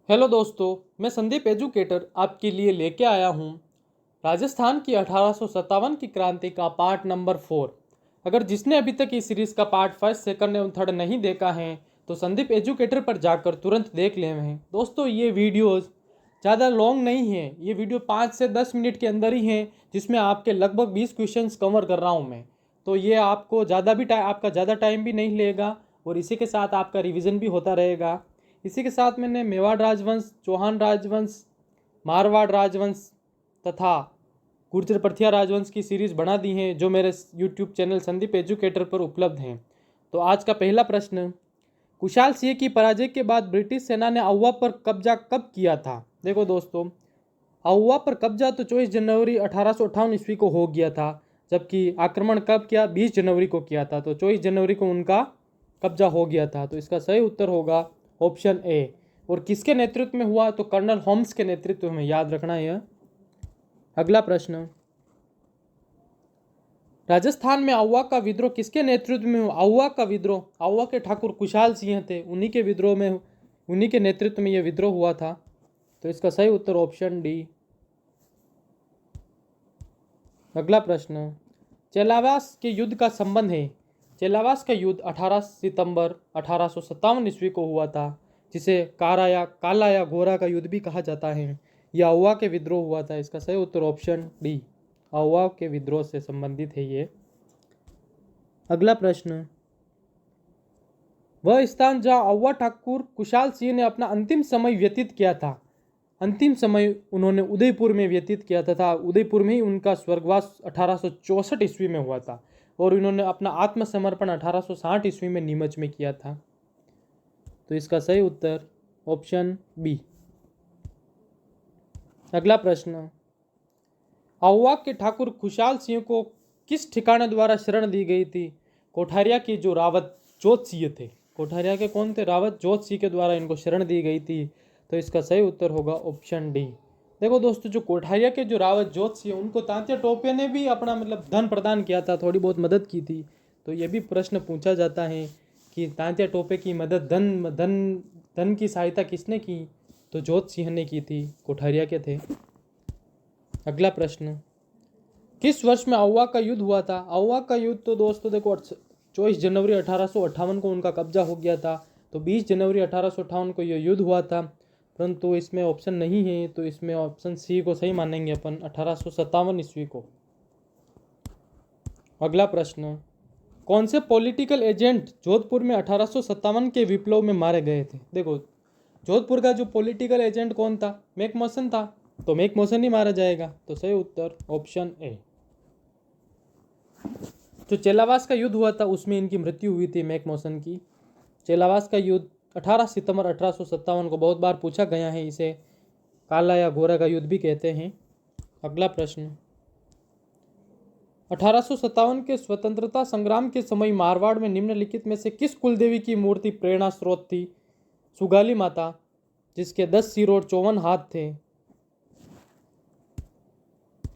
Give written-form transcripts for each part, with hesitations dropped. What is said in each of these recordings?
Hello दोस्तों, मैं Sandeep educator आपके लिए लेके आया हूँ राजस्थान की 1857 की क्रांति का पार्ट नंबर 4। अगर जिसने अभी तक इस सीरीज़ का पार्ट फर्स्ट सेकंड एवं थर्ड नहीं देखा है तो संदीप एजुकेटर पर जाकर तुरंत देख ले हैं। दोस्तों, ये वीडियोस ज़्यादा लॉन्ग नहीं है, ये वीडियो 5 से 10 मिनट के अंदर ही है, जिसमें आपके लगभग 20 क्वेश्चंस कवर कर रहा हूँ मैं। तो ये आपको आपका ज़्यादा टाइम भी नहीं लेगा और इसी के साथ आपका रिवीजन भी होता रहेगा। इसी के साथ मैंने मेवाड़ राजवंश, चौहान राजवंश, मारवाड़ राजवंश तथा गुर्जर प्रथिया राजवंश की सीरीज़ बना दी हैं, जो मेरे यूट्यूब चैनल संदीप एजुकेटर पर उपलब्ध हैं। तो आज का पहला प्रश्न, कुशाल सिंह की पराजय के बाद ब्रिटिश सेना ने आउवा पर कब्जा कब किया था? देखो दोस्तों, आउवा पर कब्जा तो 24 जनवरी 1858 ईस्वी को हो गया था, जबकि आक्रमण कब किया? 20 जनवरी को किया था। तो 24 जनवरी को उनका कब्जा हो गया था। तो इसका सही उत्तर होगा ऑप्शन ए। और किसके नेतृत्व में हुआ? तो कर्नल होम्स के नेतृत्व में, याद रखना है। अगला प्रश्न, राजस्थान में आउवा का विद्रोह किसके नेतृत्व में हुआ? आउवा का विद्रोह, आउवा के ठाकुर कुशाल सिंह थे, उन्हीं के विद्रोह में, उन्हीं के नेतृत्व में यह विद्रोह हुआ था। तो इसका सही उत्तर ऑप्शन डी। अगला प्रश्न, चेलावास के युद्ध का संबंध है। चेलावास का युद्ध 18 सितंबर 1857 ईस्वी को हुआ था, जिसे काला या गोरा का युद्ध भी कहा जाता है। यह आउवा के विद्रोह हुआ था। इसका सही उत्तर ऑप्शन डी, आउवा के विद्रोह से संबंधित है ये। अगला प्रश्न, वह स्थान जहां आउवा ठाकुर कुशाल सिंह ने अपना अंतिम समय व्यतीत किया था, अंतिम समय उन्होंने उदयपुर में व्यतीत किया था। उदयपुर में ही उनका स्वर्गवास 1864 ईस्वी में हुआ था और इन्होंने अपना आत्मसमर्पण 1860 ईस्वी में नीमच में किया था। तो इसका सही उत्तर ऑप्शन बी। अगला प्रश्न, आउवा के ठाकुर खुशाल सिंह को किस ठिकाने द्वारा शरण दी गई थी? कोठारिया के जो रावत जोत सिंह थे, कोठारिया के कौन थे? रावत जोत सिंह के द्वारा इनको शरण दी गई थी। तो इसका सही उत्तर होगा ऑप्शन डी। देखो दोस्तों, जो कोठारिया के जो रावत जोत सिंह, उनको तांत्या टोपे ने भी अपना धन प्रदान किया था, थोड़ी बहुत मदद की थी। तो ये भी प्रश्न पूछा जाता है कि तांत्या टोपे की मदद, धन की सहायता किसने की? तो जोत सिंह ने की थी, कोठारिया के थे। अगला प्रश्न, किस वर्ष में आउवा का युद्ध हुआ था? आउवा का युद्ध तो दोस्तों देखो 24 जनवरी 1858 को उनका कब्जा हो गया था। तो 20 जनवरी 1858 को यह युद्ध हुआ था, परंतु इसमें ऑप्शन नहीं है, तो इसमें ऑप्शन सी को सही मानेंगे अपन, 1857 ईस्वी को। अगला प्रश्न, कौन से पॉलिटिकल एजेंट जोधपुर में 1857 के विप्लव में मारे गए थे? देखो, जोधपुर का जो पॉलिटिकल एजेंट कौन था? मैकमोहन था। तो मैकमोहन ही मारा जाएगा। तो सही उत्तर ऑप्शन ए। जो चेलावास का युद्ध हुआ था उसमें इनकी मृत्यु हुई थी, मैकमोहन की। चेलावास का युद्ध 18 सितंबर 1857 को बहुत बार पूछा गया है, इसे काला या गोरा का युद्ध भी कहते हैं। अगला प्रश्न, 1857 के स्वतंत्रता संग्राम के समय मारवाड़ में निम्नलिखित में से किस कुलदेवी की मूर्ति प्रेरणा स्रोत थी? सुगाली माता, जिसके 10 सिर और 54 हाथ थे।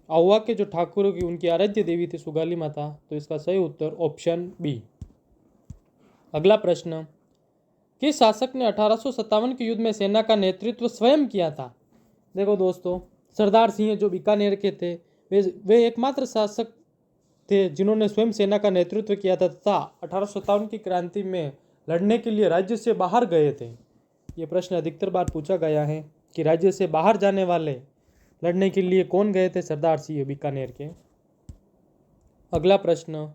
आउवा के जो ठाकुरों की, उनकी आराध्य देवी थी सुगाली माता। तो इसका सही उत्तर ऑप्शन बी। अगला प्रश्न, किस शासक ने 1857 के युद्ध में सेना का नेतृत्व स्वयं किया था? देखो दोस्तों, सरदार सिंह जो बीकानेर के थे, वे एकमात्र शासक थे जिन्होंने स्वयं सेना का नेतृत्व किया था तथा 1857 की क्रांति में लड़ने के लिए राज्य से बाहर गए थे। ये प्रश्न अधिकतर बार पूछा गया है कि राज्य से बाहर जाने वाले लड़ने के लिए कौन गए थे? सरदार सिंह बीकानेर के। अगला प्रश्न,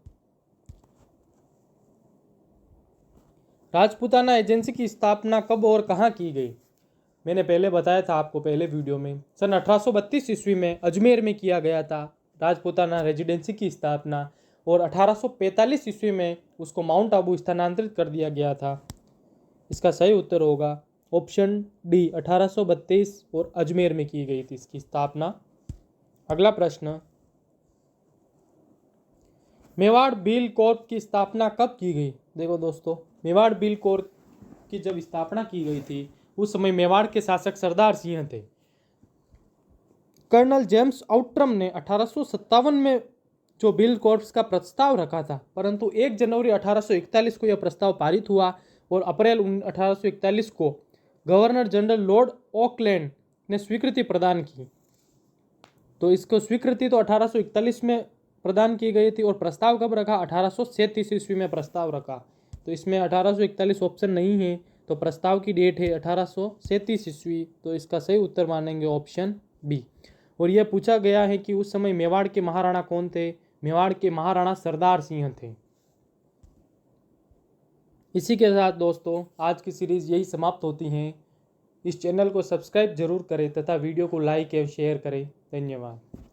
राजपूताना एजेंसी की स्थापना कब और कहाँ की गई? मैंने पहले बताया था आपको पहले वीडियो में, सन 1832 ईस्वी में अजमेर में किया गया था राजपूताना रेजिडेंसी की स्थापना, और 1845 ईस्वी में उसको माउंट आबू स्थानांतरित कर दिया गया था। इसका सही उत्तर होगा ऑप्शन डी, 1832 और अजमेर में की गई थी इसकी स्थापना। अगला प्रश्न, मेवाड़ बिल कॉर्प की स्थापना कब की गई? देखो दोस्तों, मेवाड़ बिल कॉर्प की जब स्थापना की गई थी उस समय मेवाड़ के शासक सरदार सिंह थे। कर्नल जेम्स आउट्रम ने 1857 में जो बिल कॉर्प्स का प्रस्ताव रखा था, परंतु 1 जनवरी 1841 को यह प्रस्ताव पारित हुआ और अप्रैल 1841 को गवर्नर जनरल लॉर्ड ऑकलैंड ने स्वीकृति प्रदान की। तो इसको स्वीकृति तो 1841 में प्रदान की गई थी और प्रस्ताव कब रखा? 1837 ईस्वी में प्रस्ताव रखा। तो इसमें 1841 ऑप्शन नहीं है, तो प्रस्ताव की डेट है 1837 ईस्वी। तो इसका सही उत्तर मानेंगे ऑप्शन बी। और यह पूछा गया है कि उस समय मेवाड़ के महाराणा कौन थे? मेवाड़ के महाराणा सरदार सिंह थे। इसी के साथ दोस्तों आज की सीरीज़ यही समाप्त होती हैं। इस चैनल को सब्सक्राइब जरूर करें तथा वीडियो को लाइक एवं शेयर करें। धन्यवाद।